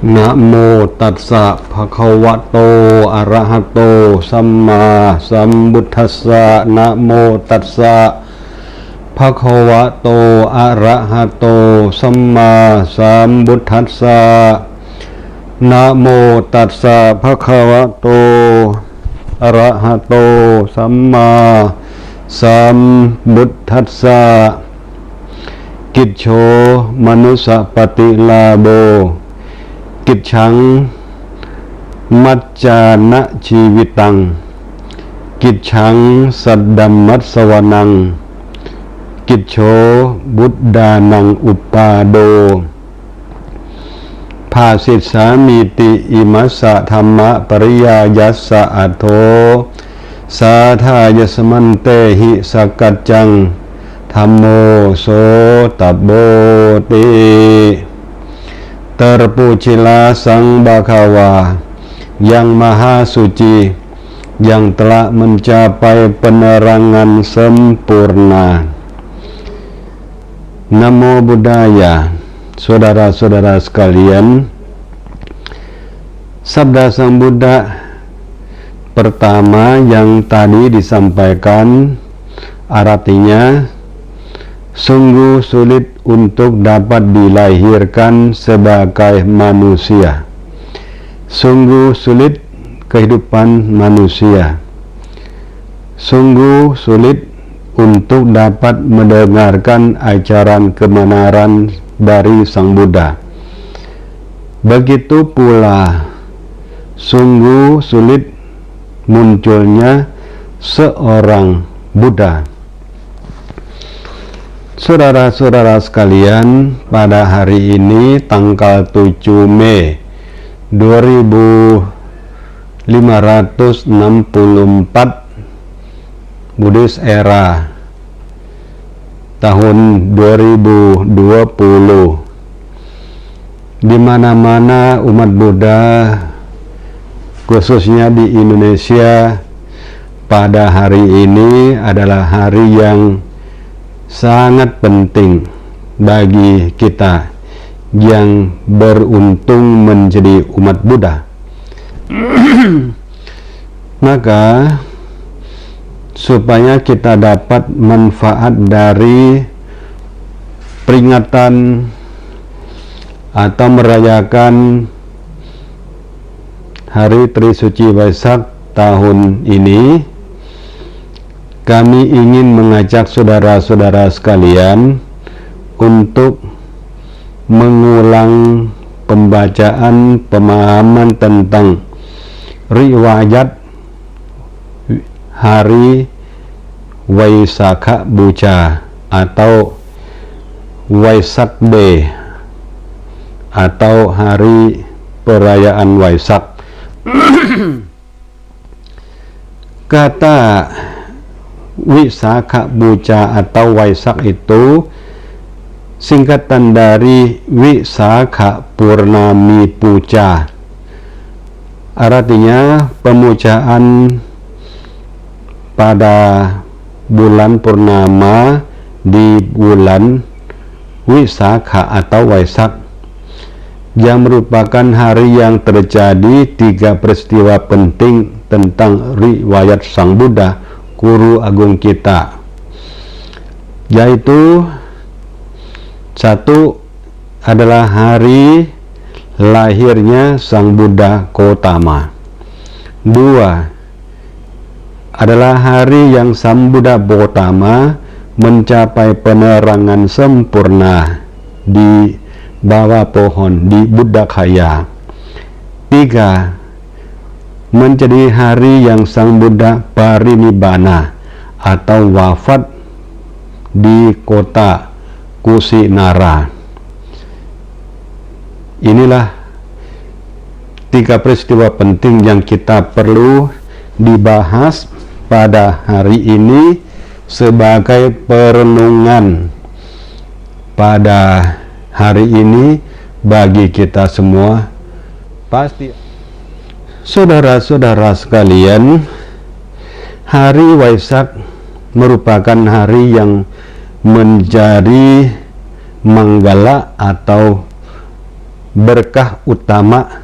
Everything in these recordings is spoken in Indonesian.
นะโมตัสสะภะคะวะโตอะระหะโตสัมมาสัมพุทธัสสะนะโมตัสสะภะคะวะโตอะระหะโตสัมมาสัมพุทธัสสะนะโมตัสสะภะคะวะโตอะระหะโตสัมมาสัมพุทธัสสะกิจโฉมนุสปฏิลาโภกิจฉังมัจจานะชีวิตังกิจฉังสัดดัมมัสสวนังกิจโฉบุตดานังอุปาโดภาสิสามิติอิมัสสะธรรมะปริยายัสสะอัตโธสาธายสมันเตหิสกัจจังธัมโมโสตโบติTerpujilah Sang Bhagawa yang Maha Suci yang telah mencapai penerangan sempurna. Namo Buddhaya. Saudara-saudara sekalian, sabda Sang Buddha pertama yang tadi disampaikan artinya sungguh sulit untuk dapat dilahirkan sebagai manusia. Sungguh sulit kehidupan manusia. Sungguh sulit untuk dapat mendengarkan ajaran kebenaran dari Sang Buddha. Begitu pula sungguh sulit munculnya seorang Buddha. Saudara-saudara sekalian, pada hari ini tanggal 7 Mei 2564 Buddhis era tahun 2020, di mana-mana umat Buddha khususnya di Indonesia pada hari ini adalah hari yang sangat penting bagi kita yang beruntung menjadi umat Buddha. Maka supaya kita dapat manfaat dari peringatan atau merayakan Hari Trisuci Waisak tahun ini, kami ingin mengajak saudara-saudara sekalian untuk mengulang pembacaan pemahaman tentang riwayat Hari Waisakha Bucha atau Waisak Day atau Hari Perayaan Waisak. Kata Wisakha Bucha atau Waisak itu singkatan dari Wisakha Purnami Puja. Artinya pemujaan pada bulan purnama di bulan Wisakha atau Waisak, yang merupakan hari yang terjadi 3 peristiwa penting tentang riwayat Sang Buddha, Guru Agung kita, yaitu 1 adalah hari lahirnya Sang Buddha Gautama. 2 adalah hari yang Sang Buddha Gautama mencapai penerangan sempurna di bawah pohon di Buddhagaya. 3 menjadi hari yang Sang Buddha parinibbana atau wafat di kota Kusinara. Inilah 3 peristiwa penting yang kita perlu dibahas pada hari ini sebagai perenungan pada hari ini bagi kita semua. Pasti saudara-saudara sekalian, Hari Waisak merupakan hari yang menjadi manggala atau berkah utama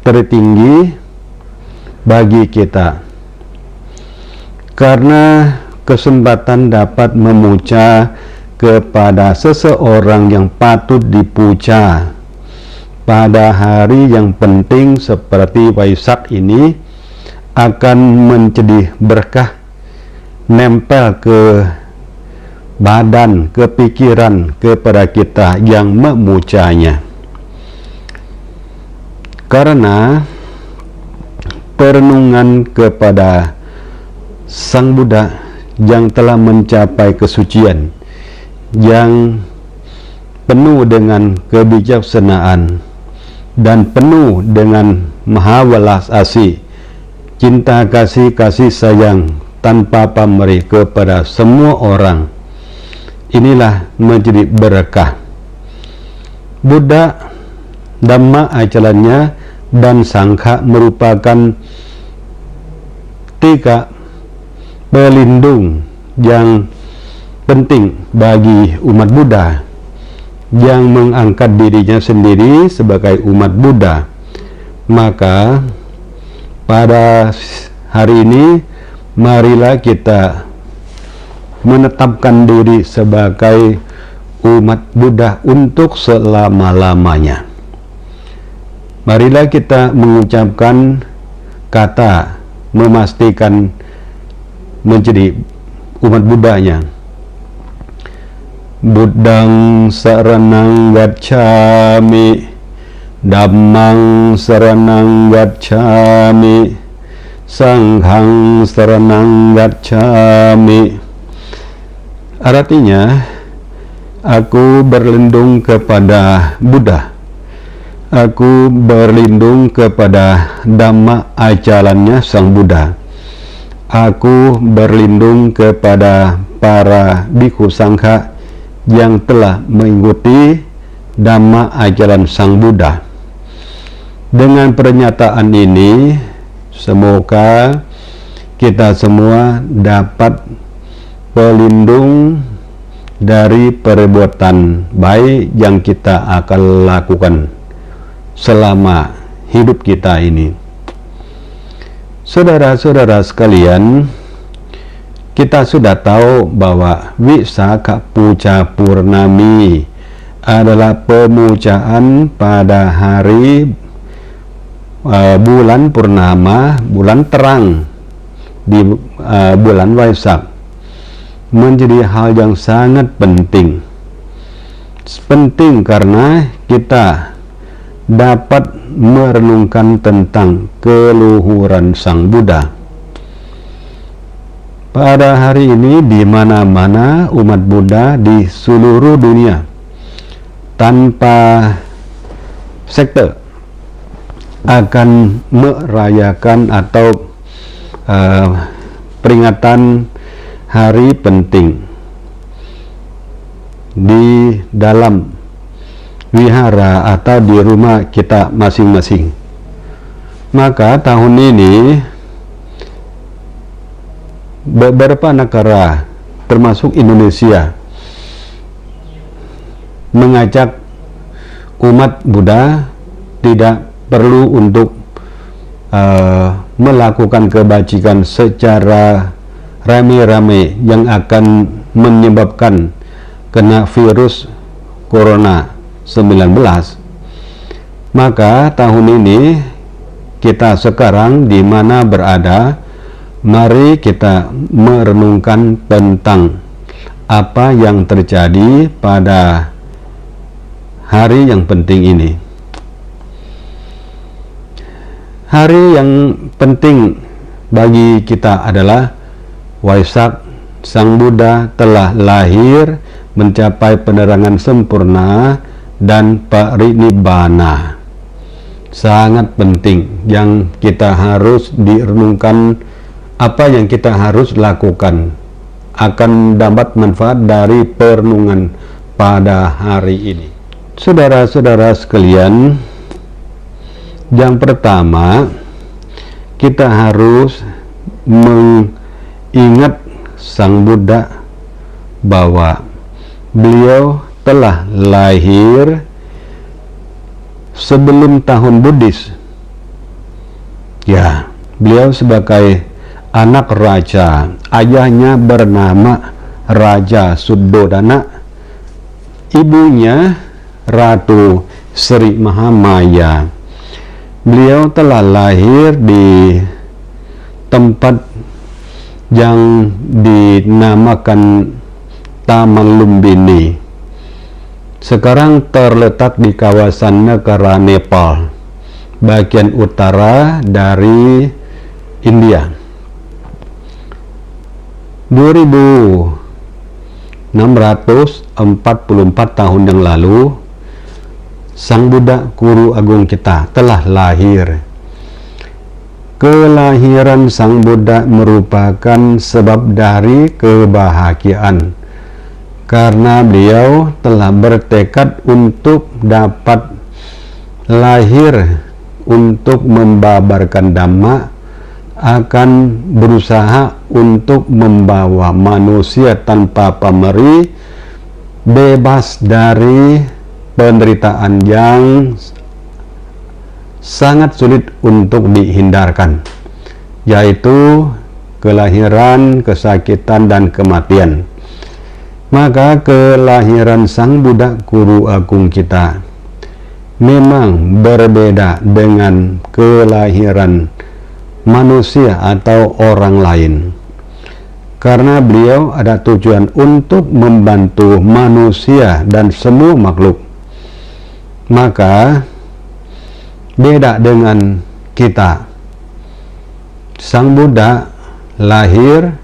tertinggi bagi kita, karena kesempatan dapat memuja kepada seseorang yang patut dipuja pada hari yang penting seperti Waisak ini akan menjadi berkah, nempel ke badan, ke pikiran kepada kita yang memujanya. Karena perenungan kepada Sang Buddha yang telah mencapai kesucian, yang penuh dengan kebijaksanaan dan penuh dengan mahawelas asih, cinta kasih sayang tanpa pamrih kepada semua orang. Inilah menjadi berkah. Buddha, Dhamma ajarannya, dan Sangha merupakan tiga pelindung yang penting bagi umat Buddha yang mengangkat dirinya sendiri sebagai umat Buddha. Maka pada hari ini marilah kita menetapkan diri sebagai umat Buddha untuk selama-lamanya. Marilah kita mengucapkan kata memastikan menjadi umat Buddhanya. Buddhang saranang gacchami, Dhammang saranang gacchami, Sanghang saranang gacchami. Artinya, aku berlindung kepada Buddha, aku berlindung kepada Dhamma ajarannya Sang Buddha, aku berlindung kepada para bhikkhu sangha yang telah mengikuti Dhamma ajaran Sang Buddha. Dengan pernyataan ini, semoga kita semua dapat pelindung dari perbuatan baik yang kita akan lakukan selama hidup kita ini. Saudara-saudara sekalian, kita sudah tahu bahwa Wisakha Puja Purnami adalah pemujaan pada hari bulan purnama, bulan terang di bulan Waisak, menjadi hal yang sangat penting. Penting karena kita dapat merenungkan tentang keluhuran Sang Buddha. Pada hari ini di mana-mana umat Buddha di seluruh dunia tanpa sekte akan merayakan atau peringatan hari penting di dalam wihara atau di rumah kita masing-masing. Maka tahun ini beberapa negara termasuk Indonesia mengajak umat Buddha tidak perlu untuk melakukan kebajikan secara rame-rame yang akan menyebabkan kena virus corona 19. Maka tahun ini kita sekarang di mana berada, mari kita merenungkan tentang apa yang terjadi pada hari yang penting ini. Hari yang penting bagi kita adalah Waisak. Sang Buddha telah lahir, mencapai penerangan sempurna dan parinibbana. Sangat penting yang kita harus direnungkan, apa yang kita harus lakukan akan dapat manfaat dari perenungan pada hari ini. Saudara-saudara sekalian, yang pertama kita harus mengingat Sang Buddha bahwa beliau telah lahir sebelum tahun Buddhis. Ya, beliau sebagai anak raja, ayahnya bernama Raja Suddhodana, ibunya Ratu Sri Mahamaya. Beliau telah lahir di tempat yang dinamakan Taman Lumbini. Sekarang terletak di kawasan negara Nepal, bagian utara dari India. 2644 tahun yang lalu, Sang Buddha Guru Agung kita telah lahir. Kelahiran Sang Buddha merupakan sebab dari kebahagiaan, karena beliau telah bertekad untuk dapat lahir untuk membabarkan Dhamma, akan berusaha untuk membawa manusia tanpa pamrih bebas dari penderitaan yang sangat sulit untuk dihindarkan, yaitu kelahiran, kesakitan, dan kematian. Maka kelahiran Sang Buddha Guru Agung kita memang berbeda dengan kelahiran manusia atau orang lain, karena beliau ada tujuan untuk membantu manusia dan semua makhluk. Maka beda dengan kita. Sang Buddha lahir,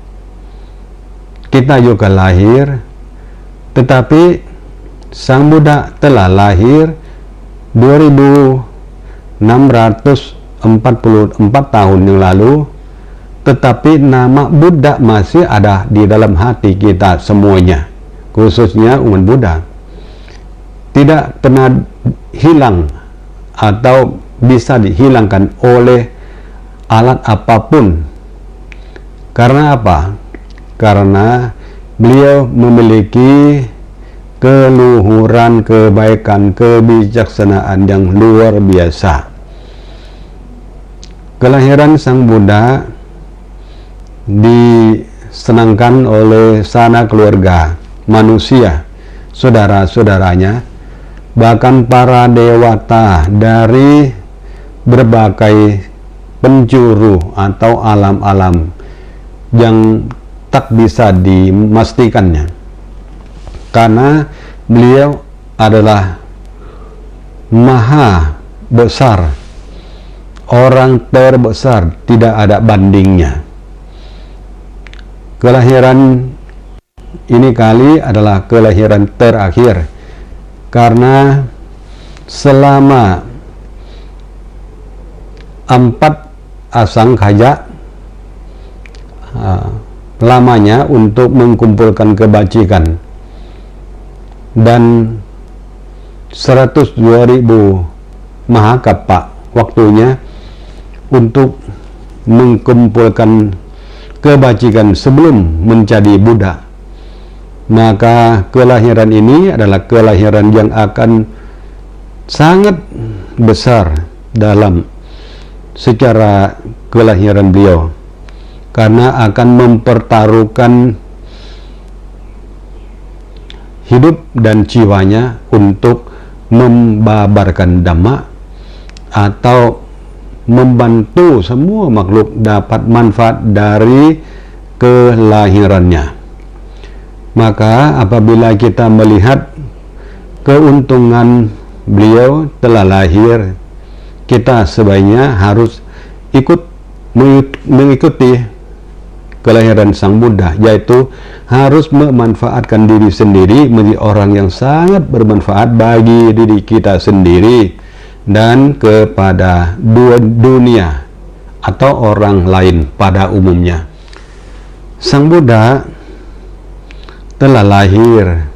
kita juga lahir, tetapi Sang Buddha telah lahir 2644 tahun yang lalu, tetapi nama Buddha masih ada di dalam hati kita semuanya, khususnya umat Buddha. Tidak pernah hilang atau bisa dihilangkan oleh alat apapun. Karena apa? Karena beliau memiliki keluhuran, kebaikan, kebijaksanaan yang luar biasa. Kelahiran Sang Buddha disenangkan oleh sanak keluarga manusia, saudara-saudaranya, bahkan para dewata dari berbagai penjuru atau alam-alam yang tak bisa dimastikannya, karena beliau adalah maha besar, orang terbesar, tidak ada bandingnya. Kelahiran ini kali adalah kelahiran terakhir, karena selama 4 asangkhaya lamanya untuk mengumpulkan kebajikan, dan 102.000 mahakappa waktunya untuk mengumpulkan kebajikan sebelum menjadi Buddha. Maka kelahiran ini adalah kelahiran yang akan sangat besar dalam secara kelahiran beliau, karena akan mempertaruhkan hidup dan jiwanya untuk membabarkan Dhamma atau membantu semua makhluk dapat manfaat dari kelahirannya. Maka apabila kita melihat keuntungan beliau telah lahir, kita sebaiknya harus mengikuti kelahiran Sang Buddha, yaitu harus memanfaatkan diri sendiri menjadi orang yang sangat bermanfaat bagi diri kita sendiri dan kepada dunia atau orang lain pada umumnya. Sang Buddha telah lahir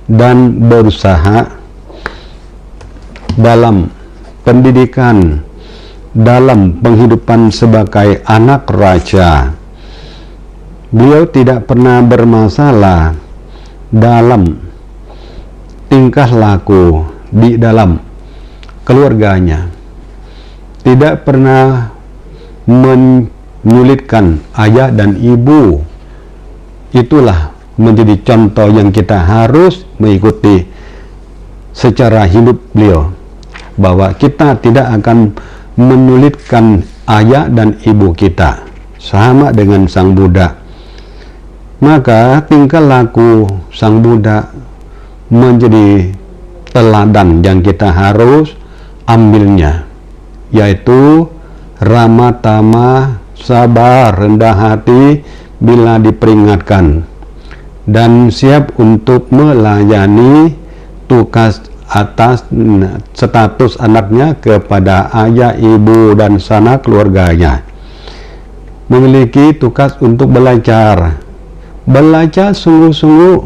dan berusaha dalam pendidikan, dalam penghidupan sebagai anak raja. Beliau tidak pernah bermasalah dalam tingkah laku di dalam keluarganya, tidak pernah menyulitkan ayah dan ibu. Itulah menjadi contoh yang kita harus mengikuti secara hidup beliau, bahwa kita tidak akan menyulitkan ayah dan ibu kita, sama dengan Sang Buddha. Maka tingkah laku Sang Buddha menjadi teladan yang kita harus ambilnya, yaitu ramah tamah, sabar, rendah hati bila diperingatkan, dan siap untuk melayani tugas atas status anaknya kepada ayah, ibu, dan sanak keluarganya. Memiliki tugas untuk belajar sungguh-sungguh,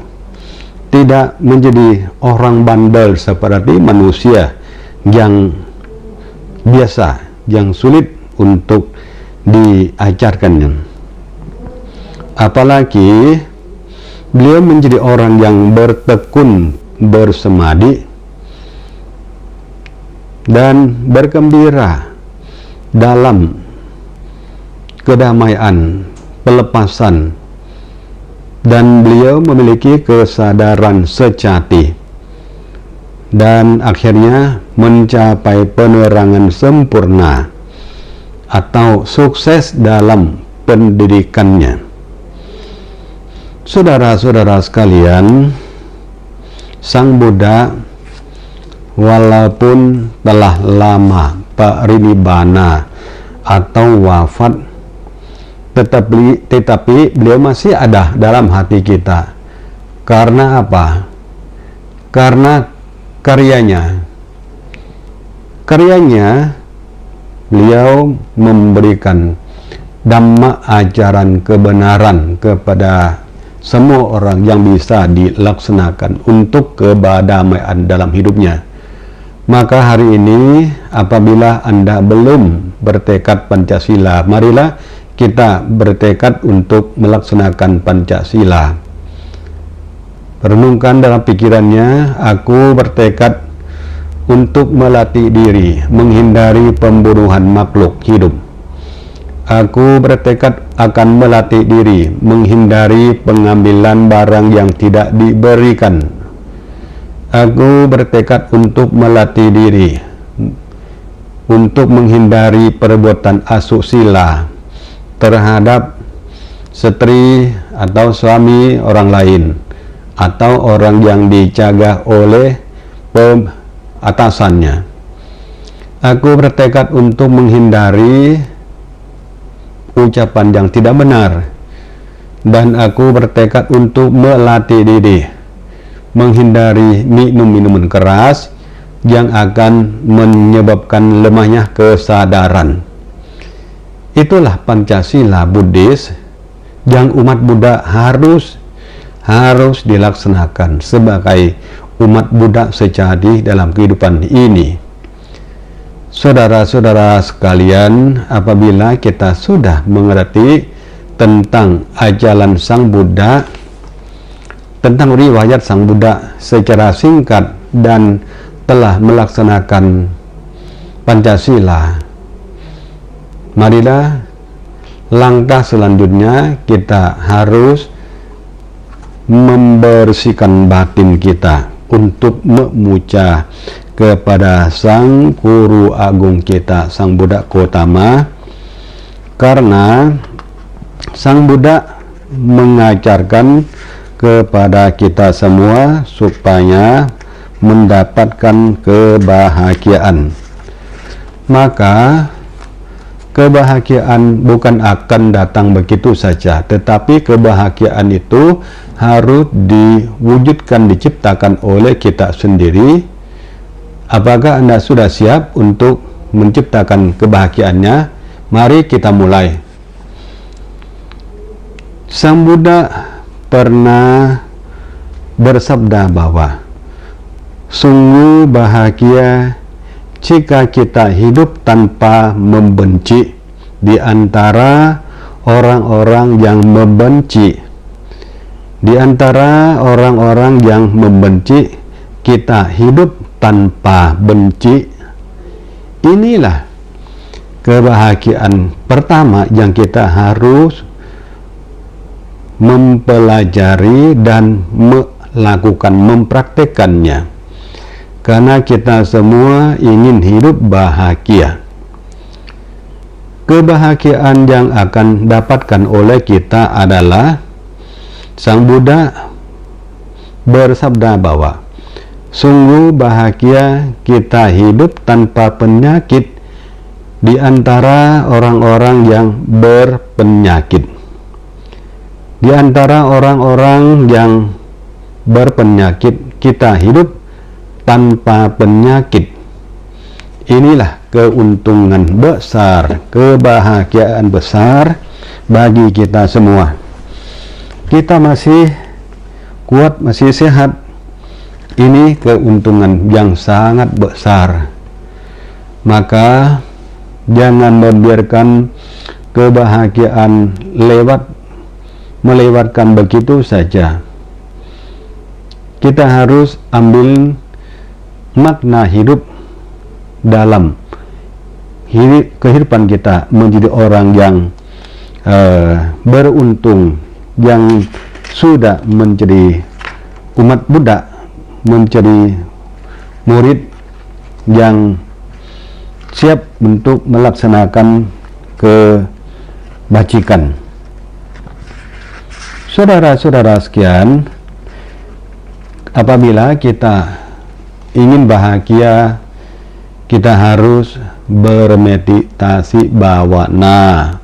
tidak menjadi orang bandel seperti manusia yang biasa, yang sulit untuk diajarkannya. Apalagi beliau menjadi orang yang bertekun, bersemadi, dan bergembira dalam kedamaian, pelepasan, dan beliau memiliki kesadaran sejati dan akhirnya mencapai penerangan sempurna atau sukses dalam pendidikannya. Saudara-saudara sekalian, Sang Buddha walaupun telah lama parinibbana atau wafat, tetapi beliau masih ada dalam hati kita. Karena apa? Karena karyanya beliau memberikan dhamma, ajaran kebenaran kepada semua orang yang bisa dilaksanakan untuk kedamaian dalam hidupnya. Maka hari ini apabila Anda belum bertekad Pancasila, marilah kita bertekad untuk melaksanakan Pancasila. Renungkan dalam pikirannya, aku bertekad untuk melatih diri menghindari pembunuhan makhluk hidup. Aku bertekad akan melatih diri menghindari pengambilan barang yang tidak diberikan. Aku bertekad untuk melatih diri untuk menghindari perbuatan asusila terhadap istri atau suami orang lain, atau orang yang dijaga oleh atasannya. Aku bertekad untuk menghindari ucapan yang tidak benar, dan aku bertekad untuk melatih diri menghindari minuman keras yang akan menyebabkan lemahnya kesadaran. Itulah Pancasila Buddhis yang umat Buddha harus dilaksanakan sebagai umat Buddha sejati dalam kehidupan ini. Saudara-saudara sekalian, apabila kita sudah mengerti tentang ajaran Sang Buddha, tentang riwayat Sang Buddha secara singkat, dan telah melaksanakan Pancasila, marilah langkah selanjutnya kita harus membersihkan batin kita untuk memuja kepada Sang Guru Agung kita, Sang Buddha Gautama, karena Sang Buddha mengajarkan kepada kita semua supaya mendapatkan kebahagiaan. Maka kebahagiaan bukan akan datang begitu saja, tetapi kebahagiaan itu harus diwujudkan, diciptakan oleh kita sendiri. Apakah Anda sudah siap untuk menciptakan kebahagiaannya? Mari kita mulai. Sang Buddha pernah bersabda bahwa sungguh bahagia jika kita hidup tanpa membenci di antara orang-orang yang membenci. Di antara orang-orang yang membenci, kita hidup tanpa benci, Inilah kebahagiaan pertama yang kita harus mempelajari dan melakukan, mempraktekannya, karena kita semua ingin hidup bahagia. Kebahagiaan yang akan dapatkan oleh kita adalah Sang Buddha bersabda bahwa sungguh bahagia kita hidup tanpa penyakit di antara orang-orang yang berpenyakit. Di antara orang-orang yang berpenyakit, kita hidup tanpa penyakit. Inilah keuntungan besar, kebahagiaan besar bagi kita semua. Kita masih kuat, masih sehat. Ini keuntungan yang sangat besar. Maka jangan membiarkan kebahagiaan melewatkan begitu saja. Kita harus ambil makna hidup dalam kehidupan kita, menjadi orang yang beruntung, yang sudah menjadi umat Buddha, menjadi murid yang siap untuk melaksanakan kebajikan. Saudara-saudara sekalian, apabila kita ingin bahagia, kita harus bermeditasi bawana.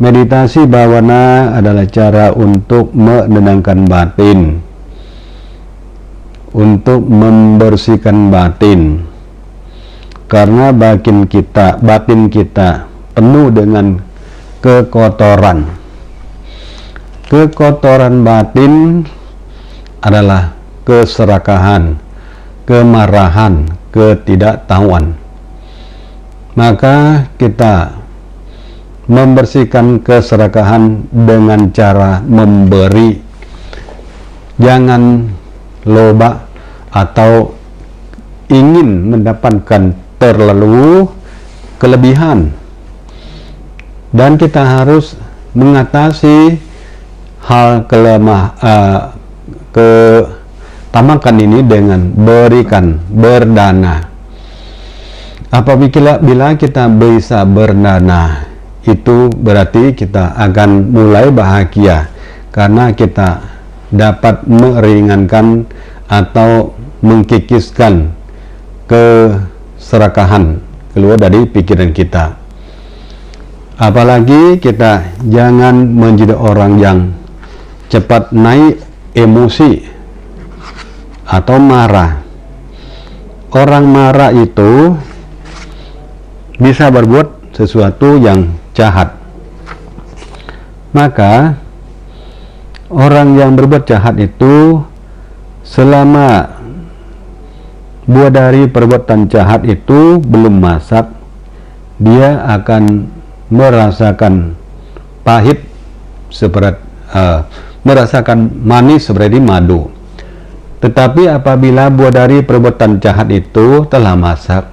Meditasi bawana adalah cara untuk menenangkan batin, untuk membersihkan batin, karena batin kita penuh dengan kekotoran. Kekotoran batin adalah keserakahan, kemarahan, ketidaktahuan. Maka kita membersihkan keserakahan dengan cara memberi. Jangan loba atau ingin mendapatkan terlalu kelebihan, dan kita harus mengatasi hal ketamakan ini dengan berdana. Apabila kita bisa berdana, itu berarti kita akan mulai bahagia, karena kita dapat meringankan atau mengkikiskan keserakahan keluar dari pikiran kita. Apalagi kita jangan menjadi orang yang cepat naik emosi atau marah. Orang marah itu bisa berbuat sesuatu yang jahat. Maka orang yang berbuat jahat itu, selama buah dari perbuatan jahat itu belum masak, dia akan merasakan pahit seperti merasakan manis seperti madu. Tetapi apabila buah dari perbuatan jahat itu telah masak,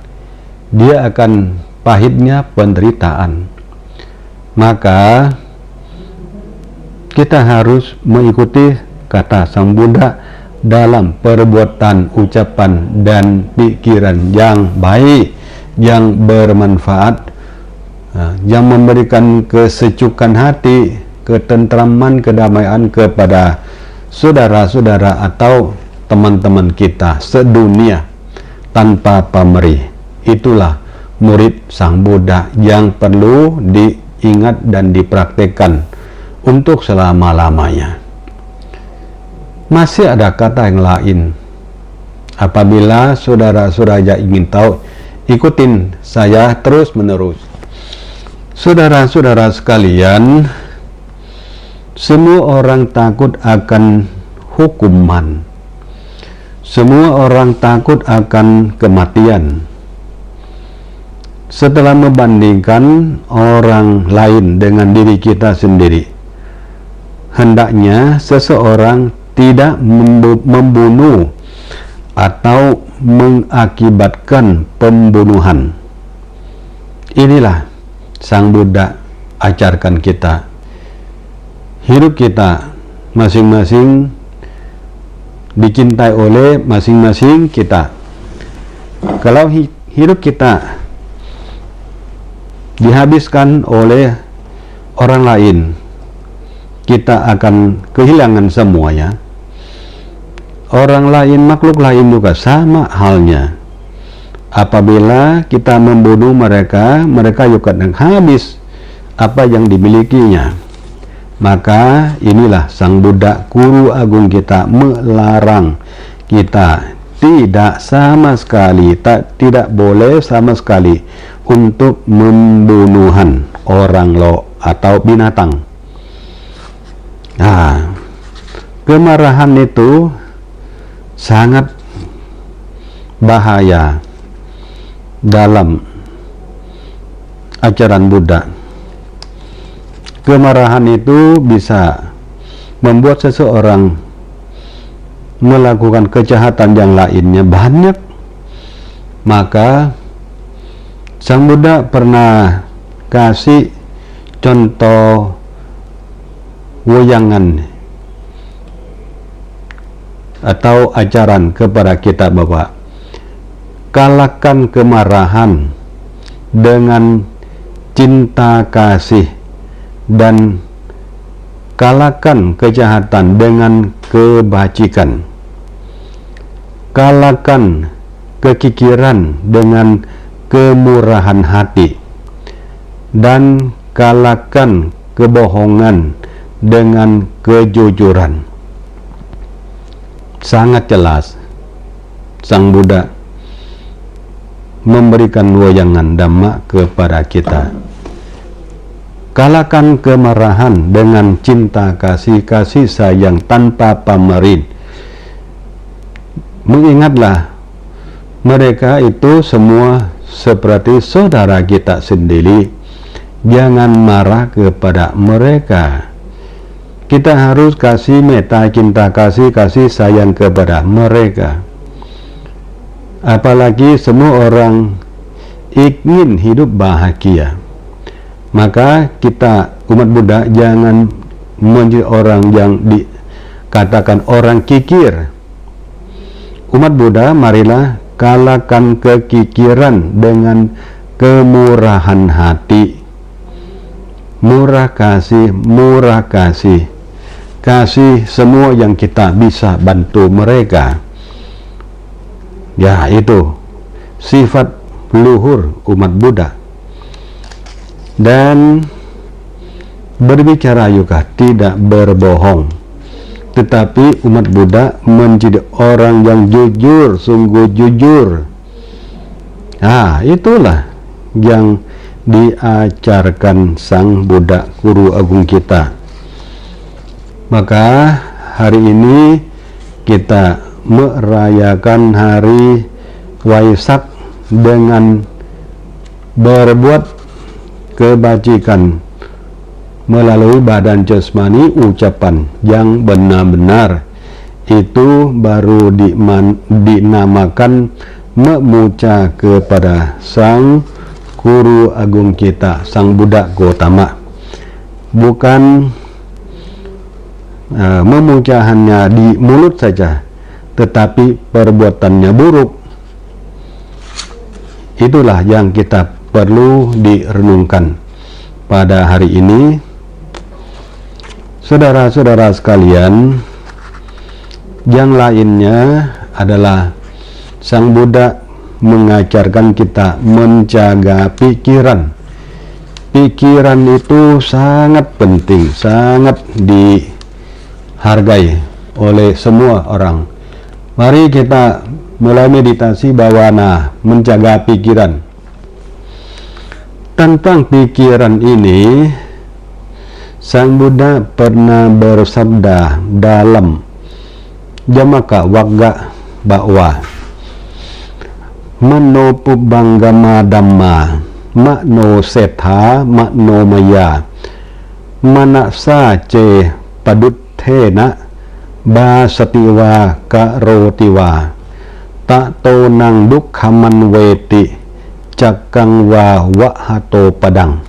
dia akan pahitnya penderitaan. Maka kita harus mengikuti kata Sang Buddha dalam perbuatan, ucapan, dan pikiran yang baik, yang bermanfaat, yang memberikan kesejukan hati, ketentraman, kedamaian kepada saudara-saudara atau teman-teman kita sedunia tanpa pamrih. Itulah murid Sang Buddha yang perlu diingat dan dipraktekkan untuk selama-lamanya. Masih ada kata yang lain. Apabila saudara-saudara ingin tahu, ikutin saya terus-menerus. Saudara-saudara sekalian, semua orang takut akan hukuman. Semua orang takut akan kematian. Setelah membandingkan orang lain dengan diri kita sendiri, hendaknya seseorang tidak membunuh atau mengakibatkan pembunuhan. Inilah Sang Buddha ajarkan kita. Hidup kita masing-masing dicintai oleh masing-masing kita. Kalau hidup kita dihabiskan oleh orang lain, kita akan kehilangan semuanya. Orang lain, makhluk lain juga sama halnya. Apabila kita membunuh mereka, mereka juga akan habis apa yang dimilikinya. Maka inilah Sang Buddha, guru agung kita, melarang kita tidak sama sekali, tidak boleh sama sekali untuk membunuhan orang atau binatang. Nah, kemarahan itu sangat bahaya dalam ajaran Buddha. Kemarahan itu bisa membuat seseorang melakukan kejahatan yang lainnya banyak. Maka Sang Buddha pernah kasih contoh wayangan atau ajaran kepada kita bahwa kalahkan kemarahan dengan cinta kasih, dan kalahkan kejahatan dengan kebajikan. Kalahkan kekikiran dengan kemurahan hati, dan kalahkan kebohongan dengan kejujuran. Sangat jelas Sang Buddha memberikan wayangan Dhamma kepada kita. Kalahkan kemarahan dengan cinta kasih, kasih sayang tanpa pamrih. Mengingatlah, mereka itu semua seperti saudara kita sendiri. Jangan marah kepada mereka. Kita harus kasih metta, cinta kasih, kasih sayang kepada mereka. Apalagi semua orang ingin hidup bahagia. Maka kita umat Buddha jangan menjadi orang yang dikatakan orang kikir. Umat Buddha, marilah kalahkan kekikiran dengan kemurahan hati. Murah kasih, kasih semua yang kita bisa bantu mereka. Ya, itu sifat luhur umat Buddha. Dan berbicara juga tidak berbohong, tetapi umat Buddha menjadi orang yang jujur, sungguh jujur. Nah, itulah yang diajarkan Sang Buddha, guru agung kita. Maka hari ini kita merayakan hari Waisak dengan berbuat kebajikan melalui badan jasmani, ucapan yang benar-benar. Itu baru dinamakan memuja kepada Sang Guru Agung kita, Sang Buddha Gautama. Bukan memuja hanya di mulut saja, tetapi perbuatannya buruk. Itulah yang kita perlu direnungkan pada hari ini. Saudara-saudara sekalian, yang lainnya adalah Sang Buddha mengajarkan kita menjaga pikiran. Pikiran itu sangat penting, sangat dihargai oleh semua orang. Mari kita mulai meditasi bawana, menjaga pikiran. Tentang pikiran ini, Sang Buddha pernah bersabda dalam Jamaka Wagga bahwa Mano Pubanggama Dhamma Mano Setha Mano Maya Manasa Ce Paduthena Basatiwa Karotiwa tak tonang dukhaman weti cakang wa wahato padang.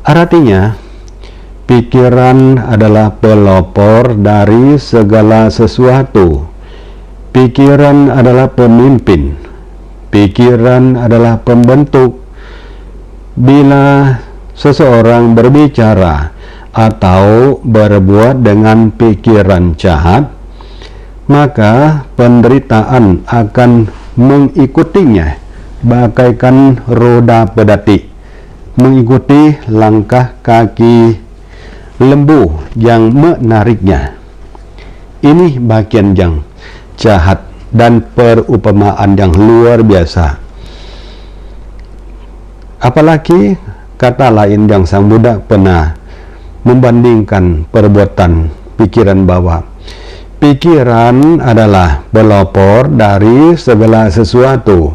Artinya, pikiran adalah pelopor dari segala sesuatu. Pikiran adalah pemimpin. Pikiran adalah pembentuk. Bila seseorang berbicara atau berbuat dengan pikiran jahat, maka penderitaan akan mengikutinya bagaikan roda pedati, mengikuti langkah kaki lembu yang menariknya. Ini bagian yang jahat dan perumpamaan yang luar biasa. Apalagi kata lain yang Sang Buddha pernah membandingkan perbuatan pikiran bahwa pikiran adalah pelopor dari segala sesuatu.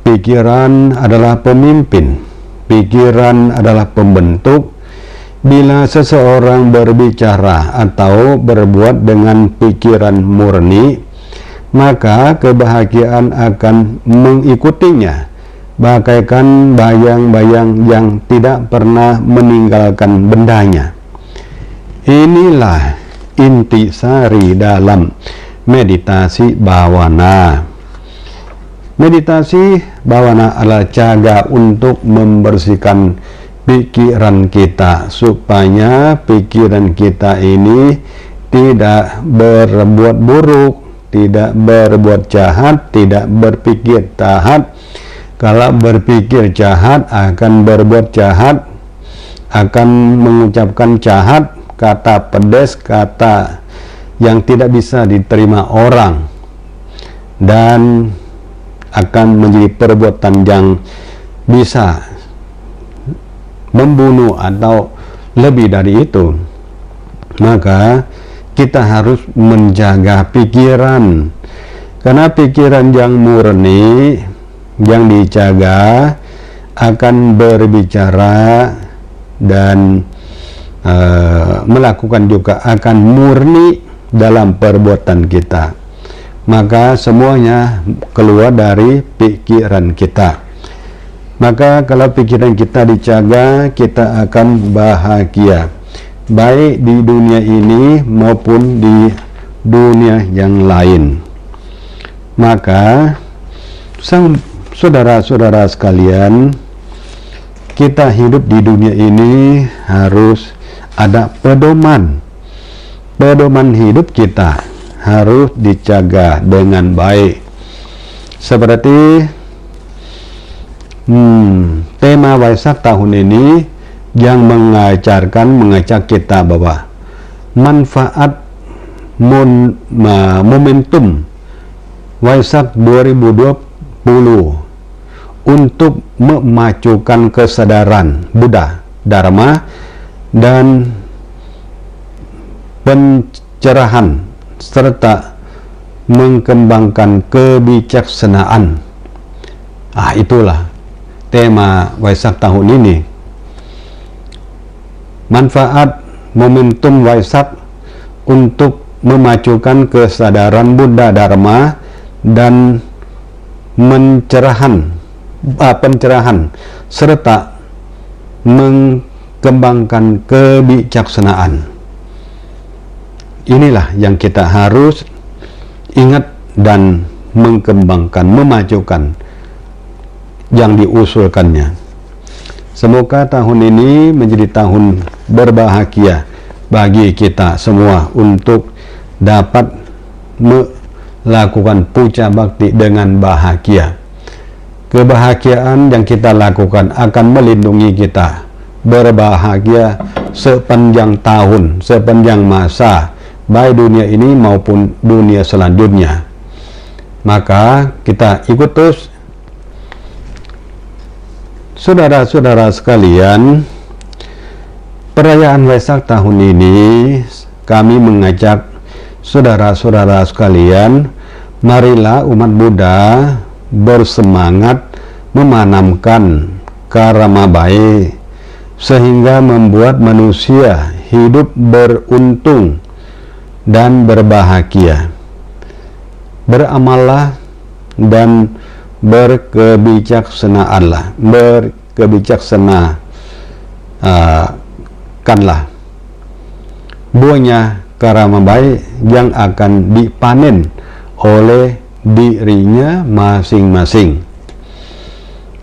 Pikiran adalah pemimpin. Pikiran adalah pembentuk. Bila seseorang berbicara atau berbuat dengan pikiran murni, maka kebahagiaan akan mengikutinya bagaikan bayang-bayang yang tidak pernah meninggalkan bendanya. Inilah intisari dalam meditasi bawana. Meditasi bawana adalah cara untuk membersihkan pikiran kita supaya pikiran kita ini tidak berbuat buruk, tidak berbuat jahat, tidak berpikir jahat. Kalau berpikir jahat akan berbuat jahat, akan mengucapkan jahat, kata pedas, kata yang tidak bisa diterima orang, dan akan menjadi perbuatan yang bisa membunuh atau lebih dari itu. Maka kita harus menjaga pikiran, karena pikiran yang murni yang dijaga akan berbicara dan melakukan juga akan murni dalam perbuatan kita. Maka semuanya keluar dari pikiran kita. Maka kalau pikiran kita dijaga, kita akan bahagia, baik di dunia ini maupun di dunia yang lain. Maka saudara-saudara sekalian, kita hidup di dunia ini harus ada pedoman. Pedoman hidup kita harus dijaga dengan baik. Seperti tema Waisak tahun ini yang mengajak kita bahwa manfaat momentum Waisak 2020 untuk memajukan kesadaran Buddha, Dharma, dan pencerahan serta mengembangkan kebijaksanaan. Itulah tema Waisak tahun ini. Manfaat momentum Waisak untuk memajukan kesadaran Buddha, Dharma, dan pencerahan serta mengembangkan kebijaksanaan. Inilah yang kita harus ingat dan mengembangkan, memajukan yang diusulkannya. Semoga tahun ini menjadi tahun berbahagia bagi kita semua untuk dapat melakukan puja bakti dengan bahagia. Kebahagiaan yang kita lakukan akan melindungi kita berbahagia sepanjang tahun, sepanjang masa, baik dunia ini maupun dunia selanjutnya. Maka kita ikut terus. Saudara-saudara sekalian, perayaan Waisak tahun ini kami mengajak saudara-saudara sekalian, marilah umat Buddha bersemangat menanamkan karma baik sehingga membuat manusia hidup beruntung dan berbahagia. beramallah dan berkebijaksanaanlah, kanlah buahnya karama baik yang akan dipanen oleh dirinya masing-masing.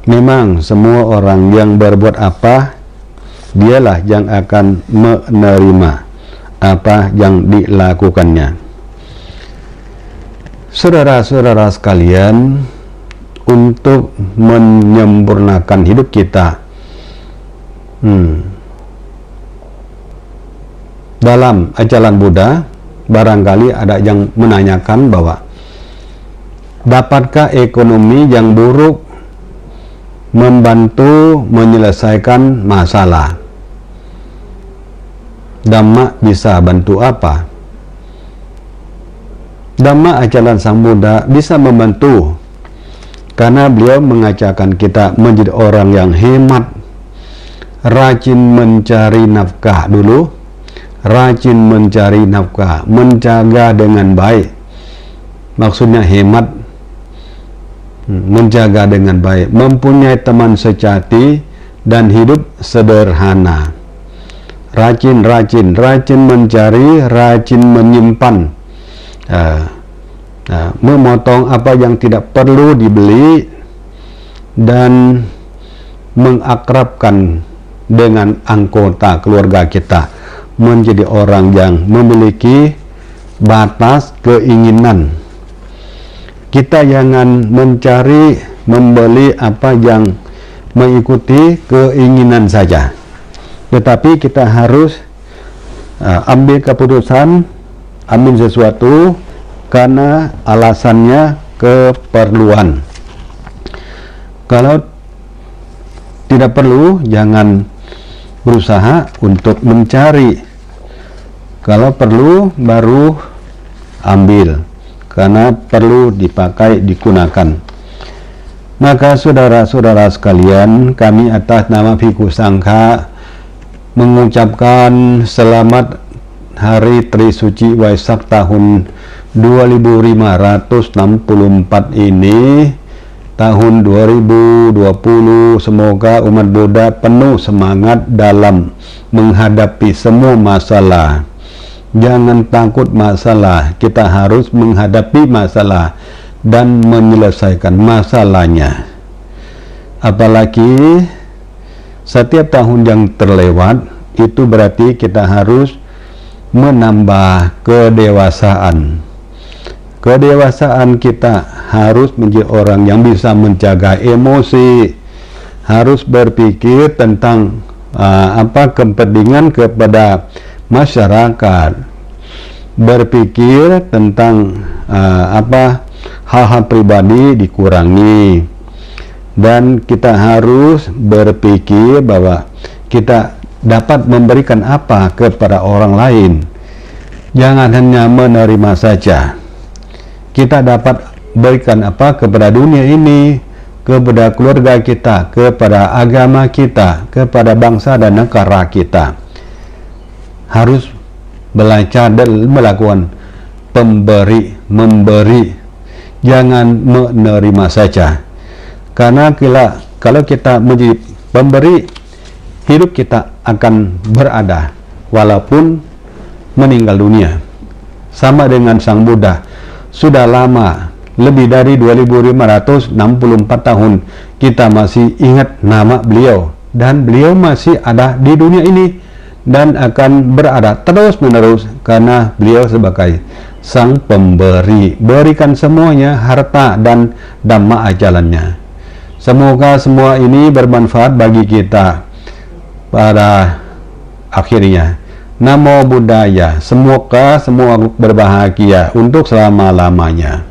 Memang semua orang yang berbuat apa, dialah yang akan menerima apa yang dilakukannya. Saudara-saudara sekalian, untuk menyempurnakan hidup kita dalam ajaran Buddha, barangkali ada yang menanyakan bahwa dapatkah ekonomi yang buruk membantu menyelesaikan masalah? Dhamma bisa bantu apa? Dhamma ajaran Sang Buddha bisa membantu, karena beliau mengajarkan kita menjadi orang yang hemat, rajin mencari nafkah dulu, rajin mencari nafkah, menjaga dengan baik. Maksudnya hemat, menjaga dengan baik, mempunyai teman sejati dan hidup sederhana. Rajin mencari, rajin menyimpan, memotong apa yang tidak perlu dibeli, dan mengakrabkan dengan anggota keluarga kita menjadi orang yang memiliki batas keinginan. Kita jangan mencari membeli apa yang mengikuti keinginan saja, tetapi kita harus ambil keputusan, ambil sesuatu karena alasannya keperluan. Kalau tidak perlu, jangan berusaha untuk mencari. Kalau perlu, baru ambil, karena perlu dipakai, digunakan. Maka saudara-saudara sekalian, kami atas nama Bhikkhu Sangha mengucapkan selamat Hari Trisuci Waisak tahun 2564 ini, tahun 2020. Semoga umat Buddha penuh semangat dalam menghadapi semua masalah. Jangan takut masalah, kita harus menghadapi masalah dan menyelesaikan masalahnya. Apalagi setiap tahun yang terlewat, itu berarti kita harus menambah kedewasaan. Kedewasaan kita harus menjadi orang yang bisa menjaga emosi, harus berpikir tentang kepentingan kepada masyarakat, berpikir tentang hal-hal pribadi dikurangi, dan kita harus berpikir bahwa kita dapat memberikan apa kepada orang lain. Jangan hanya menerima saja. Kita dapat berikan apa kepada dunia ini, kepada keluarga kita, kepada agama kita, kepada bangsa dan negara kita. Harus belajar dan melakukan memberi, jangan menerima saja. Karena kalau kita menjadi pemberi, hidup kita akan berada walaupun meninggal dunia. Sama dengan Sang Buddha, sudah lama, lebih dari 2564 tahun, kita masih ingat nama beliau, dan beliau masih ada di dunia ini dan akan berada terus menerus, karena beliau sebagai sang pemberi, berikan semuanya, harta dan dhamma ajarannya. Semoga semua ini bermanfaat bagi kita pada akhirnya. Namo Buddhaya. Semoga semua berbahagia untuk selama-lamanya.